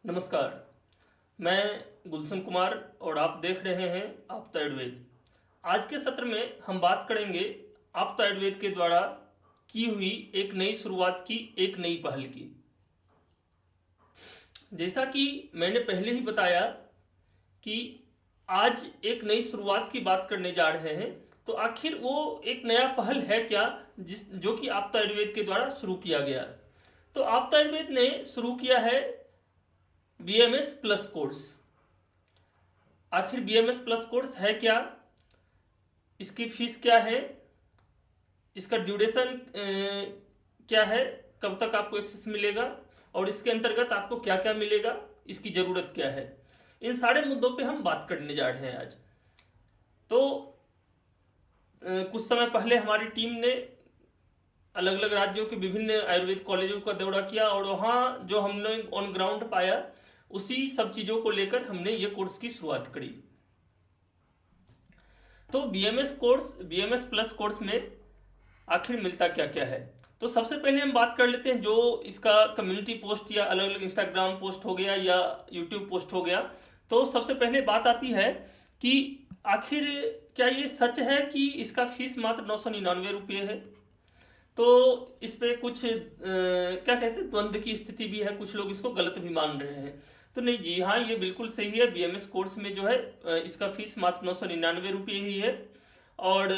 नमस्कार। मैं गुलशन कुमार और आप देख रहे हैं आपता आयुर्वेद। आज के सत्र में हम बात करेंगे आपता आयुर्वेद के द्वारा की हुई एक नई शुरुआत की, एक नई पहल की। जैसा कि मैंने पहले ही बताया कि आज एक नई शुरुआत की बात करने जा रहे हैं, तो आखिर वो एक नया पहल है क्या जो कि आपता आयुर्वेद के द्वारा शुरू किया गया। तो आपता आयुर्वेद ने शुरू किया है बीएमएस प्लस कोर्स। आखिर बीएमएस प्लस कोर्स है क्या, इसकी फीस क्या है, इसका ड्यूरेशन क्या है, कब तक आपको एक्सेस मिलेगा और इसके अंतर्गत आपको क्या क्या मिलेगा, इसकी ज़रूरत क्या है, इन सारे मुद्दों पे हम बात करने जा रहे हैं आज। तो कुछ समय पहले हमारी टीम ने अलग अलग राज्यों के विभिन्न आयुर्वेद कॉलेजों का दौरा किया और वहाँ जो हमने ऑन ग्राउंड पाया, उसी सब चीज़ों को लेकर हमने ये कोर्स की शुरुआत करी। तो बीएमएस प्लस कोर्स में आखिर मिलता क्या क्या है। तो सबसे पहले हम बात कर लेते हैं जो इसका कम्युनिटी पोस्ट या अलग अलग इंस्टाग्राम पोस्ट हो गया या यूट्यूब पोस्ट हो गया। तो सबसे पहले बात आती है कि आखिर क्या ये सच है कि इसका फीस मात्र 999 रुपये है। तो इस पे कुछ क्या कहते हैं, द्वंद्व की स्थिति भी है, कुछ लोग इसको गलत भी मान रहे हैं। तो नहीं जी, हाँ ये बिल्कुल सही है। बीएमएस कोर्स में जो है इसका फीस मात्र 999 रुपये ही है। और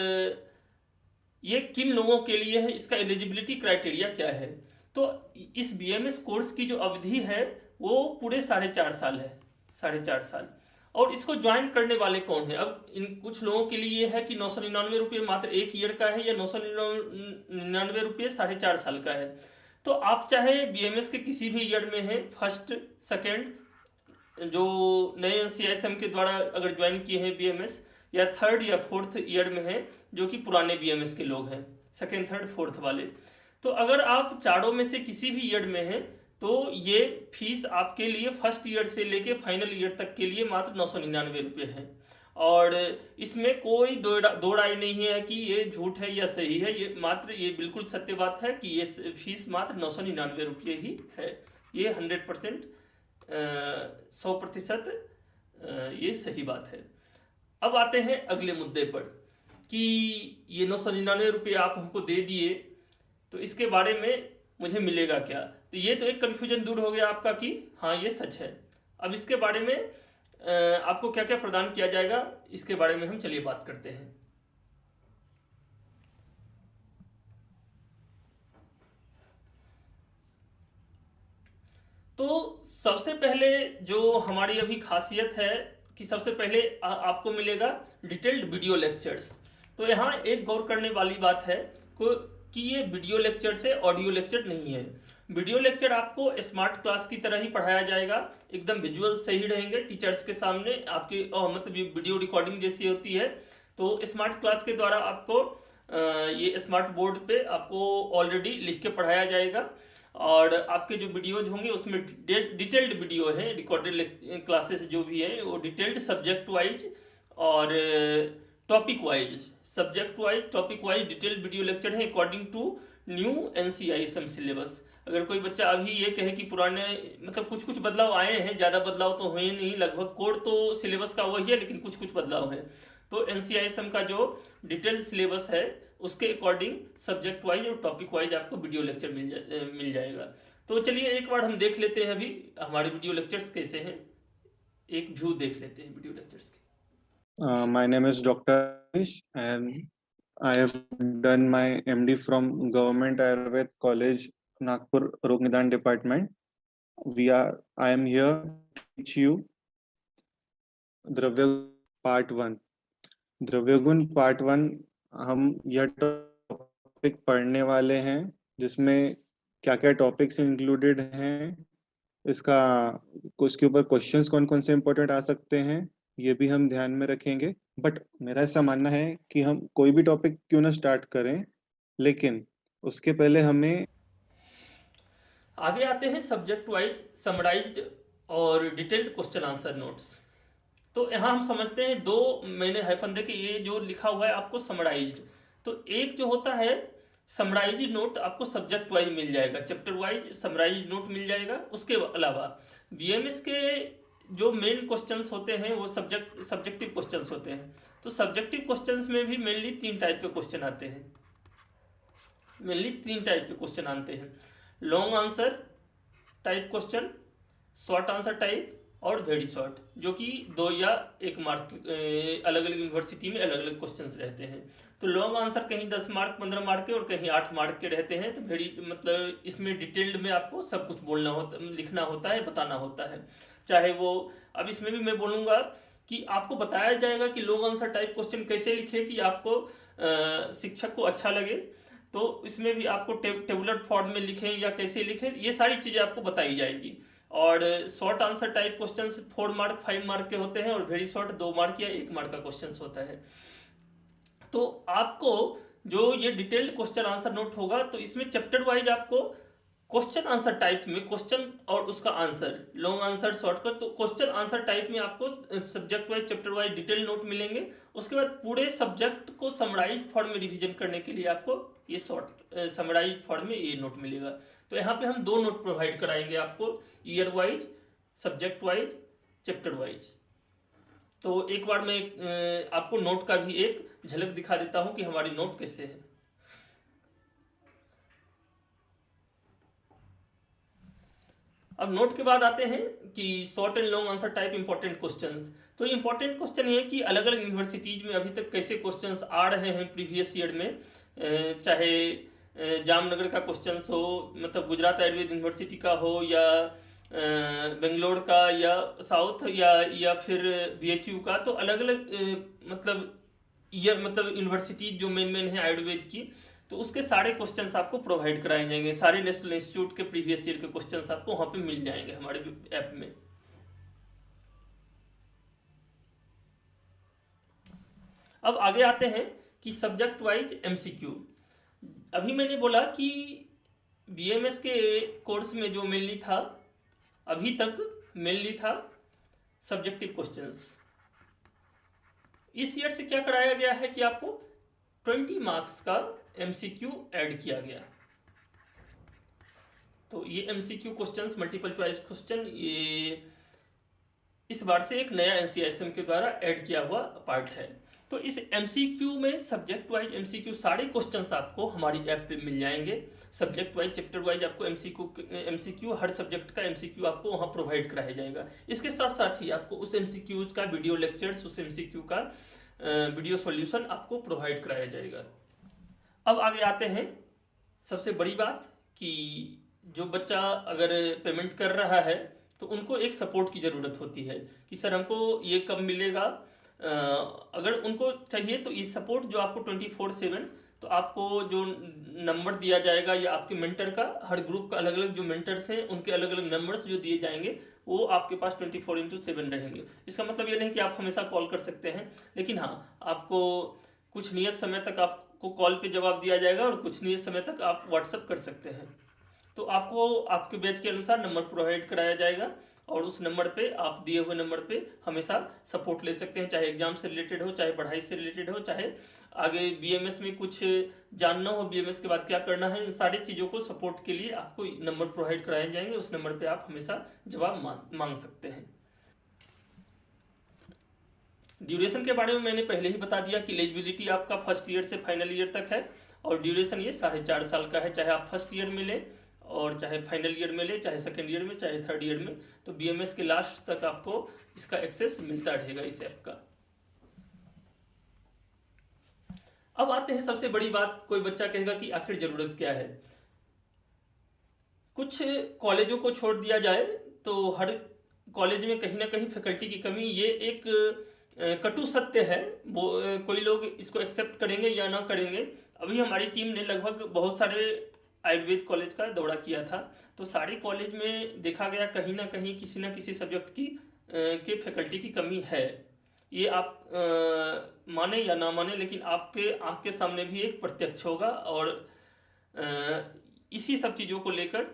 ये किन लोगों के लिए है, इसका एलिजिबिलिटी क्राइटेरिया क्या है। तो इस बीएमएस कोर्स की जो अवधि है वो पूरे 4.5 साल है, 4.5 साल। और इसको ज्वाइन करने वाले कौन है। अब इन कुछ लोगों के लिए ये है कि 999 रुपये मात्र 1 ईयर का है या 999 रुपये 4.5 साल का है। तो आप चाहे बीएमएस के किसी भी ईयर में हैं, फर्स्ट सेकेंड, जो नए एनसीआईएसएम के द्वारा अगर ज्वाइन किए हैं बीएमएस, या थर्ड या फोर्थ ईयर में है जो कि पुराने बीएमएस के लोग हैं, सेकेंड थर्ड फोर्थ वाले। तो अगर आप चारों में से किसी भी ईयर में हैं तो ये फीस आपके लिए फर्स्ट ईयर से लेके फाइनल ईयर तक के लिए मात्र 999 रुपये है। और इसमें कोई दो राय नहीं है कि ये झूठ है या सही है। ये बिल्कुल सत्य बात है कि ये फीस मात्र 999 रुपये ही है। ये 100% 100% ये सही बात है। अब आते हैं अगले मुद्दे पर कि ये 999 रुपये आप हमको दे दिए, तो इसके बारे में मुझे मिलेगा क्या। तो ये तो एक कन्फ्यूजन दूर हो गया आपका कि हाँ ये सच है। अब इसके बारे में आपको क्या क्या प्रदान किया जाएगा, इसके बारे में हम चलिए बात करते हैं। तो सबसे पहले जो हमारी अभी खासियत है कि सबसे पहले आपको मिलेगा डिटेल्ड वीडियो लेक्चर्स। तो यहाँ एक गौर करने वाली बात है कि ये वीडियो लेक्चर से ऑडियो लेक्चर नहीं है। वीडियो लेक्चर आपको स्मार्ट क्लास की तरह ही पढ़ाया जाएगा, एकदम विजुअल सही रहेंगे टीचर्स के सामने आपके, मतलब वीडियो रिकॉर्डिंग जैसी होती है। तो स्मार्ट क्लास के द्वारा आपको ये स्मार्ट बोर्ड पे आपको ऑलरेडी लिख के पढ़ाया जाएगा। और आपके जो वीडियोज होंगे उसमें डिटेल्ड वीडियो है, रिकॉर्डेड क्लासेस जो भी है वो डिटेल्ड सब्जेक्ट वाइज और topic wise, subject wise topic wise detailed video lecture है according to new NCISM syllabus. अगर कोई बच्चा अभी ये कहे कि पुराने, मतलब कुछ कुछ बदलाव आए हैं, ज़्यादा बदलाव तो हुए नहीं, लगभग कोड तो सिलेबस का वही है लेकिन कुछ कुछ बदलाव है। तो एनसीआईएसएम का जो डिटेल्ड सिलेबस है उसके अकॉर्डिंग सब्जेक्ट वाइज और टॉपिक वाइज आपको वीडियो लेक्चर मिल जाएगा। तो चलिए एक बार हम देख लेते हैं अभी हमारे वीडियो लेक्चर्स कैसे हैं, एक व्यू देख लेते हैं वीडियो लेक्चर्स के। My name is Dr. Anish and I have done my MD from Government Ayurved College, Nagpur Rog Nidan Department. I am here to teach you द्रव्य पार्ट 1। द्रव्यगुण पार्ट 1 हम यह टॉपिक पढ़ने वाले हैं जिसमें क्या क्या टॉपिक्स इंक्लूडेड हैं, उसके ऊपर क्वेश्चंस कौन कौन से इंपॉर्टेंट आ सकते हैं ये भी हम ध्यान में रखेंगे। बट मेरा ऐसा मानना है कि हम कोई भी टॉपिक क्यों ना स्टार्ट करें, लेकिन उसके पहले हमें आगे आते हैं सब्जेक्ट वाइज समराइज्ड और डिटेल्ड क्वेश्चन आंसर नोट्स। तो यहाँ हम समझते हैं, दो मैंने हाइफन दे के ये जो लिखा हुआ है आपको समराइज्ड, तो एक जो होता है समराइज नोट आपको सब्जेक्ट वाइज मिल जाएगा, चैप्टर वाइज समराइज नोट मिल जाएगा। उसके अलावा बीएमएस के जो मेन क्वेश्चंस होते हैं वो सब्जेक्टिव क्वेश्चंस होते हैं। तो सब्जेक्टिव क्वेश्चंस में भी मेनली 3 टाइप के क्वेश्चन आते हैं, long answer type question, short answer type और वेरी शॉर्ट, जो कि 2 या 1 मार्क अलग अलग यूनिवर्सिटी में अलग अलग क्वेश्चंस रहते हैं। तो लॉन्ग आंसर कहीं 10 मार्क 15 मार्क के और कहीं 8 मार्क के रहते हैं। तो वेरी मतलब इसमें डिटेल्ड में आपको सब कुछ बोलना होता, लिखना होता है, बताना होता है। चाहे वो अब इसमें भी मैं बोलूँगा कि आपको बताया जाएगा कि लॉन्ग आंसर टाइप क्वेश्चन कैसे लिखे कि आपको शिक्षक को अच्छा लगे। तो इसमें भी आपको टेबुलर फॉर्म में लिखें या कैसे लिखें, ये सारी चीज़ें आपको बताई जाएगी। और short answer type questions 4 mark 5 mark के होते हैं और वेरी शॉर्ट 2 मार्क या 1 मार्क का क्वेश्चंस होता है। तो आपको जो ये डिटेल्ड क्वेश्चन आंसर नोट होगा, तो इसमें चैप्टर वाइज आपको क्वेश्चन आंसर टाइप में क्वेश्चन और उसका आंसर, लॉन्ग आंसर शॉर्टकट, तो क्वेश्चन आंसर टाइप में आपको subject wise chapter wise detail note मिलेंगे। उसके बाद पूरे सब्जेक्ट को समराइज फॉर्म में रिवीजन करने के लिए आपको ये शॉर्ट समराइज फॉर्म में ये नोट मिलेगा। तो यहाँ पे हम 2 नोट प्रोवाइड कराएंगे आपको, year wise, subject wise, chapter wise. तो एक बार मैं आपको नोट का भी एक झलक दिखा देता हूँ कि हमारी नोट कैसे है। अब नोट के बाद आते हैं कि short and long answer type important questions. तो इंपॉर्टेंट क्वेश्चन ये कि अलग अलग यूनिवर्सिटीज में अभी तक कैसे क्वेश्चंस आ रहे हैं प्रीवियस ईयर में, चाहे जामनगर का क्वेश्चंस हो, मतलब गुजरात आयुर्वेद यूनिवर्सिटी का हो, या बेंगलोर का, या साउथ या फिर बीएचयू का। तो अलग अलग मतलब यूनिवर्सिटीज जो मेन है आयुर्वेद की, तो उसके सारे क्वेश्चंस आपको प्रोवाइड कराए जाएंगे। सारे नेशनल इंस्टीट्यूट के प्रीवियस ईयर के क्वेश्चंस आपको वहाँ पे मिल जाएंगे हमारे ऐप में। अब आगे आते हैं कि सब्जेक्ट वाइज एमसीक्यू। अभी मैंने बोला कि बीएमएस के कोर्स में जो मेनली था, अभी तक मेनली था सब्जेक्टिव क्वेश्चंस। इस ईयर से क्या कराया गया है कि आपको 20 मार्क्स का एमसीक्यू ऐड किया गया। तो ये MCQ questions, multiple choice question, ये इस बार से एक नया एनसीआईएसएम के द्वारा ऐड किया हुआ पार्ट है। तो इस एमसीक्यू में सब्जेक्ट वाइज एमसीक्यू सारे क्वेश्चंस आपको हमारी ऐप पे मिल जाएंगे। सब्जेक्ट वाइज चैप्टर वाइज आपको एमसीक्यू हर सब्जेक्ट का एमसीक्यू आपको वहाँ प्रोवाइड कराया जाएगा। इसके साथ साथ ही आपको उस एमसीक्यूज का वीडियो लेक्चर्स, उस एमसीक्यू का वीडियो सॉल्यूशन आपको प्रोवाइड कराया जाएगा। अब आगे आते हैं सबसे बड़ी बात कि जो बच्चा अगर पेमेंट कर रहा है तो उनको एक सपोर्ट की ज़रूरत होती है कि सर हमको ये कब मिलेगा। अगर उनको चाहिए तो ये सपोर्ट जो आपको 24/7, तो आपको जो नंबर दिया जाएगा या आपके मेंटर का, हर ग्रुप का अलग अलग जो मेंटर्स हैं उनके अलग अलग नंबर्स जो दिए जाएंगे वो आपके पास 24/7 रहेंगे। इसका मतलब ये नहीं कि आप हमेशा कॉल कर सकते हैं, लेकिन हाँ आपको कुछ नियत समय तक आपको कॉल पे जवाब दिया जाएगा और कुछ नियत समय तक आप व्हाट्सअप कर सकते हैं। तो आपको आपके बैच के अनुसार नंबर प्रोवाइड कराया जाएगा और उस नंबर पे, आप दिए हुए नंबर पे हमेशा सपोर्ट ले सकते हैं, चाहे एग्जाम से रिलेटेड हो, चाहे पढ़ाई से रिलेटेड हो, चाहे आगे बीएमएस में कुछ जानना हो, बीएमएस के बाद क्या करना है, इन सारी चीज़ों को सपोर्ट के लिए आपको नंबर प्रोवाइड कराए जाएंगे। उस नंबर पे आप हमेशा जवाब मांग सकते हैं। ड्यूरेशन के बारे में मैंने पहले ही बता दिया कि एलिजिबिलिटी आपका फर्स्ट ईयर से फाइनल ईयर तक है और ड्यूरेशन ये 4.5 साल का है, चाहे आप फर्स्ट ईयर में लें और चाहे फाइनल ईयर में ले, चाहे सेकेंड ईयर में, चाहे थर्ड ईयर में। तो बीएमएस के लास्ट तक आपको इसका एक्सेस मिलता रहेगा इस ऐप का। अब आते हैं सबसे बड़ी बात, कोई बच्चा कहेगा कि आखिर जरूरत क्या है। कुछ कॉलेजों को छोड़ दिया जाए तो हर कॉलेज में कहीं ना कहीं फैकल्टी की कमी, ये एक कटु सत्य है। वो कोई लोग इसको एक्सेप्ट करेंगे या ना करेंगे। अभी हमारी टीम ने लगभग बहुत सारे आयुर्वेद कॉलेज का दौरा किया था, तो सारे कॉलेज में देखा गया कहीं ना कहीं किसी न किसी सब्जेक्ट की के फैकल्टी की कमी है। ये आप माने या ना माने, लेकिन आपके आँख के सामने भी एक प्रत्यक्ष होगा। और इसी सब चीज़ों को लेकर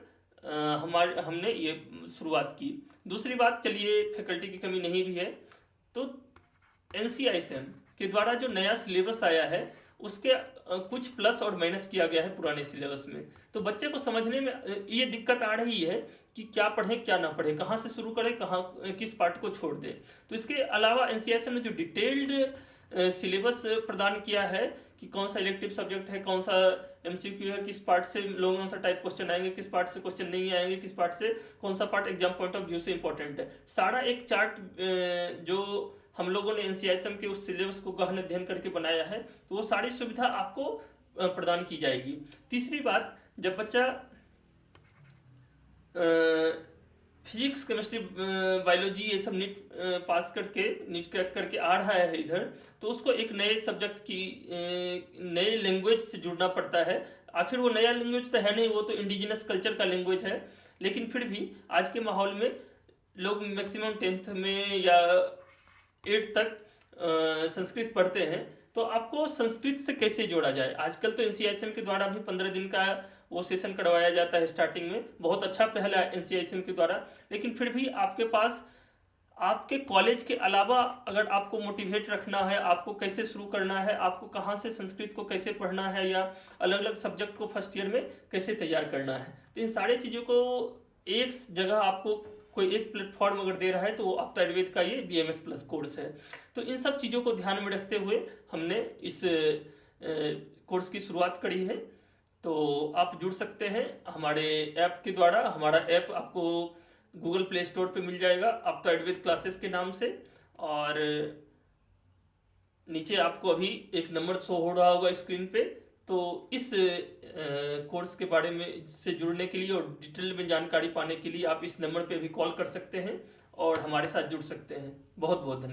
हमने ये शुरुआत की। दूसरी बात, चलिए फैकल्टी की कमी नहीं भी है तो एनसीआईएसएम के द्वारा जो नया सिलेबस आया है उसके कुछ प्लस और माइनस किया गया है पुराने सिलेबस में। तो बच्चे को समझने में ये दिक्कत आ रही है कि क्या पढ़ें क्या ना पढ़ें, कहाँ से शुरू करें, कहाँ किस पार्ट को छोड़ दें। तो इसके अलावा एनसीईआरटी ने जो डिटेल्ड सिलेबस प्रदान किया है कि कौन सा इलेक्टिव सब्जेक्ट है, कौन सा एमसीक्यू है, किस पार्ट से लॉन्ग आंसर टाइप क्वेश्चन आएंगे, किस पार्ट से क्वेश्चन नहीं आएंगे, किस पार्ट से कौन सा part exam point of view से इंपॉर्टेंट है, सारा एक चार्ट जो हम लोगों ने एनसीईआरटी के उस सिलेबस को गहन अध्ययन करके बनाया है, तो वो सारी सुविधा आपको प्रदान की जाएगी। तीसरी बात, जब बच्चा फिजिक्स केमिस्ट्री बायोलॉजी ये सब नीट पास करके नीट क्रैक करके आ रहा है इधर, तो उसको एक नए सब्जेक्ट की नए लैंग्वेज से जुड़ना पड़ता है। आखिर वो नया लैंग्वेज तो है नहीं, वो तो इंडिजिनस कल्चर का लैंग्वेज है, लेकिन फिर भी आज के माहौल में लोग मैक्सिमम 10th में या 8th तक संस्कृत पढ़ते हैं। तो आपको संस्कृत से कैसे जोड़ा जाए, आजकल तो एनसीईआरटी के द्वारा भी 15 दिन का वो सेशन करवाया जाता है स्टार्टिंग में, बहुत अच्छा पहल है एनसीईआरटी के द्वारा। लेकिन फिर भी आपके पास आपके कॉलेज के अलावा अगर आपको मोटिवेट रखना है, आपको कैसे शुरू करना है, आपको कहाँ से संस्कृत को कैसे पढ़ना है, या अलग अलग सब्जेक्ट को फर्स्ट ईयर में कैसे तैयार करना है, तो इन सारी चीज़ों को एक जगह आपको कोई एक प्लेटफॉर्म अगर दे रहा है तो वो आपका आयुर्वेद का ये BMS प्लस कोर्स है। तो इन सब चीज़ों को ध्यान में रखते हुए हमने इस कोर्स की शुरुआत करी है। तो आप जुड़ सकते हैं हमारे ऐप के द्वारा। हमारा ऐप आपको गूगल प्ले स्टोर पे मिल जाएगा, आपका आयुर्वेद क्लासेस के नाम से, और नीचे आपको अभी एक नंबर शो हो रहा होगा स्क्रीन पे। तो इस कोर्स के बारे में से जुड़ने के लिए और डिटेल में जानकारी पाने के लिए आप इस नंबर पे भी कॉल कर सकते हैं और हमारे साथ जुड़ सकते हैं। बहुत बहुत धन्यवाद।